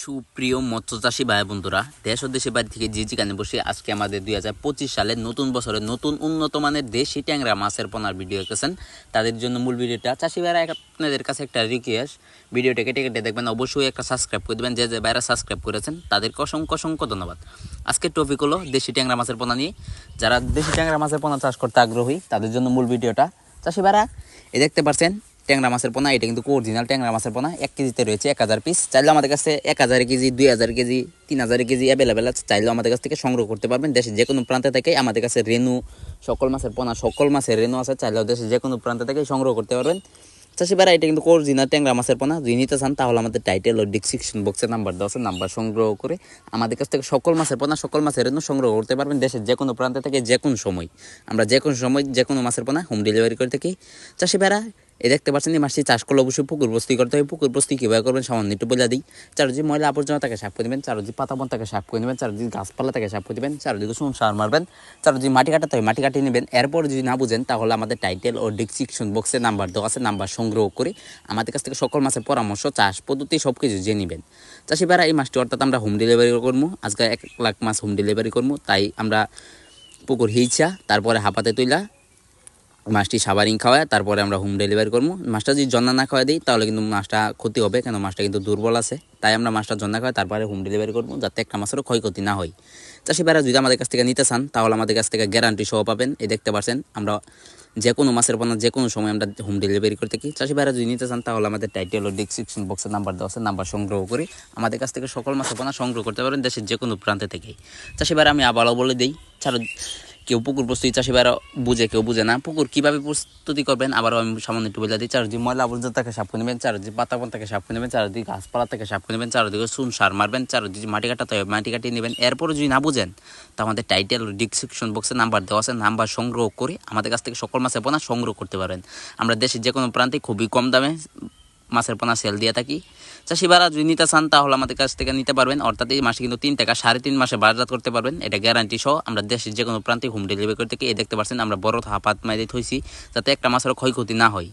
সুপ্রিয় মৎস্যচাষী ভাই বন্ধুরা, দেশ ও দেশের বাইরে থেকে যে যেখানে বসে আজকে আমাদের 2025 সালের নতুন বছরের নতুন উন্নত মানের দেশি ট্যাংরা মাছের পোনার ভিডিও দেখেছেন, তাদের জন্য মূল ভিডিওটা। চাষি ভাইরা আপনাদের কাছে একটা রিকোয়েস্ট, ভিডিওটা কেটে কেটে দেখবেন, অবশ্যই একটা সাবস্ক্রাইব করে দেবেন। যে যে ভাইরা সাবস্ক্রাইব করেছেন তাদেরকে অসংখ্য অসংখ্য ধন্যবাদ। আজকের টপিক হলো দেশি ট্যাংরা মাছের পোনা নিয়ে। যারা দেশি ট্যাংরা মাছের পোনা চাষ করতে আগ্রহী তাদের জন্য মূল ভিডিওটা। চাষি ভাইরা এই দেখতে পাচ্ছেন ট্যাংরা মাছের পোনা, এটা কিন্তু অরিজিনাল ট্যাংরা মাছের পোনা। 1 কেজিতে রয়েছে 1000 পিস। চাইলে আমাদের কাছে 1000 কেজি, 2000 কেজি, 3000 কেজি অ্যাভেলেবেল আছে। চাইলেও আমাদের কাছ থেকে সংগ্রহ করতে পারবেন। দেশের যে কোনো প্রান্তে থেকে আমাদের কাছে রেনু, সকল মাছের পোনা, সকল মাছের রেনু আছে। চাইলেও দেশের যে কোনো প্রান্ত থেকে সংগ্রহ করতে পারবেন। চাষি ভাইরা এটা কিন্তু অরিজিনাল ট্যাংরা মাছের পোনা। যদি নিতে চান তাহলে আমাদের টাইটেল ও ডিসক্রিপশন বক্সে নাম্বার দেওয়া আছে, নাম্বার সংগ্রহ করে আমাদের কাছ থেকে সকল মাছের পোনা, সকল মাছের রেনু সংগ্রহ করতে পারবেন। দেশের যে কোনো প্রান্ত থেকে যে কোনো সময় আমরা যে কোনো সময় যে কোনো মাছের পোনা হোম ডেলিভারি করে থাকি। চাষি ভাইরা এই দেখতে পাচ্ছেন, এই মাছটি চাষ করলে অবশ্যই পুকুর বস্তি করতে হবে। পুকুর বস্তি কীভাবে করবেন সামান্য একটু বলে দিই। চারোদিকে ময়লা আবর্জনা তাকে সাফ করে দেবেন, চারোদিকে পাতাবন তাকে সাফ করে দেবেন, চারোদিকে গাছপালা তাকে সাফ করে দেবেন, চারোদিকে চুন সার মারবেন, চারোদিকে মাটি কাটাতে হবে মাটি কাটিয়ে নেবেন। এরপর যদি না বুঝেন তাহলে আমাদের টাইটেল ও ডিসক্রিপশন বক্সে নাম্বার দেওয়া আছে, নাম্বার সংগ্রহ করে আমাদের কাছ থেকে সকল মাছের পরামর্শ, চাষ পদ্ধতি সব কিছু জেনে নেবেন। চাষি ভাইরা এই মাছটি অর্থাৎ আমরা হোম ডেলিভারি করবো। আজকে 1 লাখ মাছ হোম ডেলিভারি করবো। তাই আমরা পুকুর হিইচা তারপরে হাঁপাতে তুইলা মাছটি সাবারিং খাওয়ায় তারপরে আমরা হোম ডেলিভারি করবো। মাছটা যদি জন্না না খাওয়া দিই তাহলে কিন্তু মাছটা ক্ষতি হবে, কেন মাছটা কিন্তু দুর্বল আছে। তাই আমরা মাছটা জন্না খাওয়াই তারপরে হোম ডেলিভারি করবো, যাতে একটা মাছেরও ক্ষয়ক্ষতি না হয়। চাষি ভাইরা যদি আমাদের কাছ থেকে নিতে চান তাহলে আমাদের কাছ থেকে গ্যারান্টি সহ পাবেন। এই দেখতে পাচ্ছেন আমরা যে কোনো মাছের পোনা যে কোনো সময় আমরা হোম ডেলিভারি করে থাকি। চাষি ভাইরা যদি নিতে চান তাহলে আমাদের টাইটেল ও ডিসক্রিপশন বক্সে নাম্বার দেওয়া আছে, নাম্বার সংগ্রহ করে আমাদের কাছ থেকে সকল মাছের পোনা সংগ্রহ করতে পারেন দেশের যে কোনো প্রান্তে থেকে। চাষি ভাইরা আমি আবারও বলে দিই, কেউ পুকুর প্রস্তুতি চাষি ভাইরা বুঝে, কেউ বুঝে না। পুকুর কীভাবে প্রস্তুতি করবেন আবারও আমি সামান্য একটু বলে দিই। চারদিকে ময়লা আবর্জনা থেকে সাফ করে নেবেন, চারদিকে পাতাবন থেকে সাফ করে নেবেন, চারদিকে গাছপালা থেকে সাফ করে নেবেন, চারদিকে চুন সার মারবেন, চারদিকে মাটি কাটাতে হবে মাটি কাটিয়ে নেবেন। এরপরে যদি না বুঝেন তা আমাদের টাইটেল ডিসক্রিপশন বক্সে নাম্বার দেওয়া আছে, নাম্বার সংগ্রহ করে আমাদের কাছ থেকে সকল মাছের পোনা সংগ্রহ করতে পারেন। আমরা দেশের যে কোনো প্রান্তে খুবই কম দামে মাছের পোনা সেল দিয়ে থাকি। চাষি ভাইরা যদি নিতে চান তাহলে আমাদের কাছ থেকে নিতে পারবেন। অর্থাৎ এই মাসে কিন্তু 3 থেকে 3.5 মাসে বাজারজাত করতে পারবেন, এটা গ্যারান্টি সহ। আমরা দেশের যে কোনো প্রান্তে হোম ডেলিভারি করতে থাকি। এই দেখতে পাচ্ছেন আমরা বড় হাপাত মাইরে থইছি যাতে একটা মাছের ক্ষয়ক্ষতি না হয়।